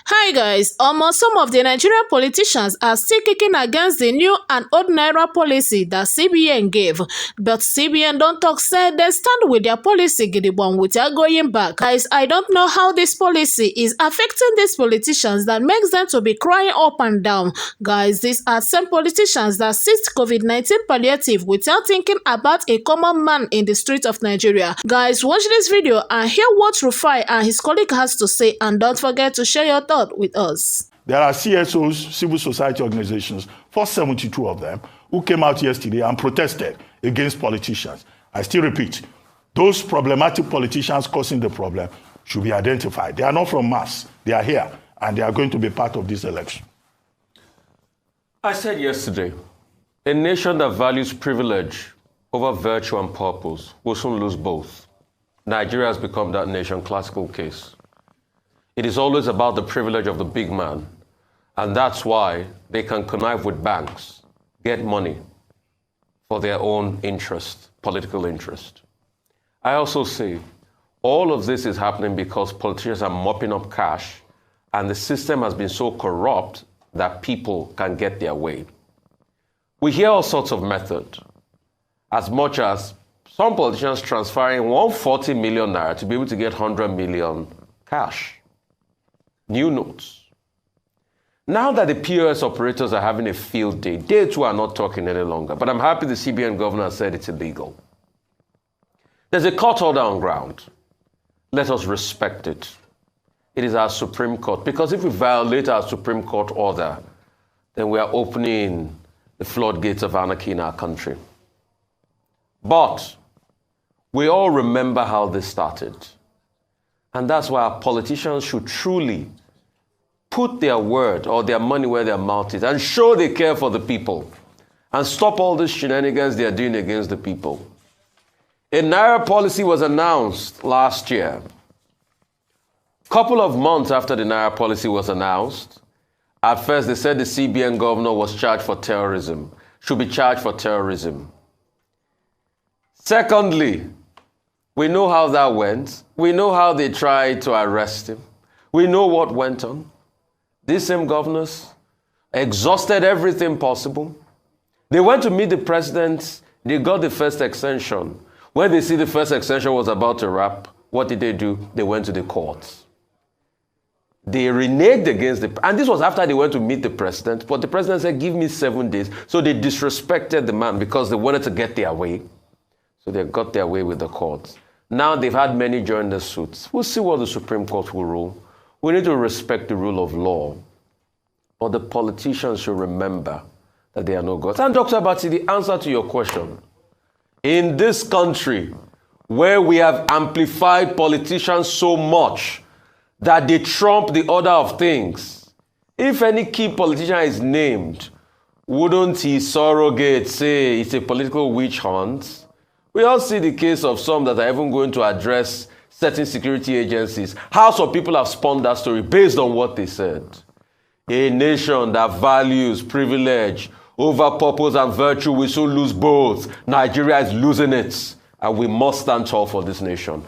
Hi guys, almost some of the Nigerian politicians are still kicking against the new and old Naira policy that CBN gave. But CBN don't talk say they stand with their policy gidigba without going back. Guys, I don't know how this policy is affecting these politicians that makes them to be crying up and down. Guys, these are some politicians that seized COVID-19 palliative without thinking about a common man in the street of Nigeria. Guys, watch this video and hear what Rufai and his colleague has to say, and don't forget to share your thoughts with us. There are CSOs, civil society organizations, 472 of them, who came out yesterday and protested against politicians. I still repeat, those problematic politicians causing the problem should be identified. They are not from Mars. They are here, and they are going to be part of this election. I said yesterday, a nation that values privilege over virtue and purpose will soon lose both. Nigeria has become that nation, classical case. It is always about the privilege of the big man, and that's why they can connive with banks, get money for their own interest, political interest. I also say all of this is happening because politicians are mopping up cash, and the system has been so corrupt that people can get their way. We hear all sorts of methods, as much as some politicians transferring 140 million naira to be able to get 100 million cash. New notes. Now that the POS operators are having a field day, they too are not talking any longer. But I'm happy the CBN governor said it's illegal. There's a court order on ground. Let us respect it. It is our Supreme Court. Because if we violate our Supreme Court order, then we are opening the floodgates of anarchy in our country. But we all remember how this started. And that's why our politicians should truly put their word or their money where their mouth is and show they care for the people and stop all these shenanigans they are doing against the people. A Naira policy was announced last year. A couple of months after the Naira policy was announced, at first they said the CBN governor was charged for terrorism, should be charged for terrorism. Secondly, we know how that went. We know how they tried to arrest him. We know what went on. These same governors exhausted everything possible. They went to meet the president. They got the first extension. When they see the first extension was about to wrap, what did they do? They went to the courts. They reneged against and this was after they went to meet the president, but the president said, give me 7 days. So they disrespected the man because they wanted to get their way. So they got their way with the courts. Now they've had many join the suits. We'll see what the Supreme Court will rule. We need to respect the rule of law. But the politicians should remember that they are no gods. And Dr. Abati, the answer to your question, in this country where we have amplified politicians so much that they trump the order of things, if any key politician is named, wouldn't his surrogate say it's a political witch hunt? We all see the case of some that are even going to address certain security agencies. How some people have spun that story based on what they said. A nation that values privilege over purpose and virtue will soon lose both. Nigeria is losing it, and we must stand tall for this nation.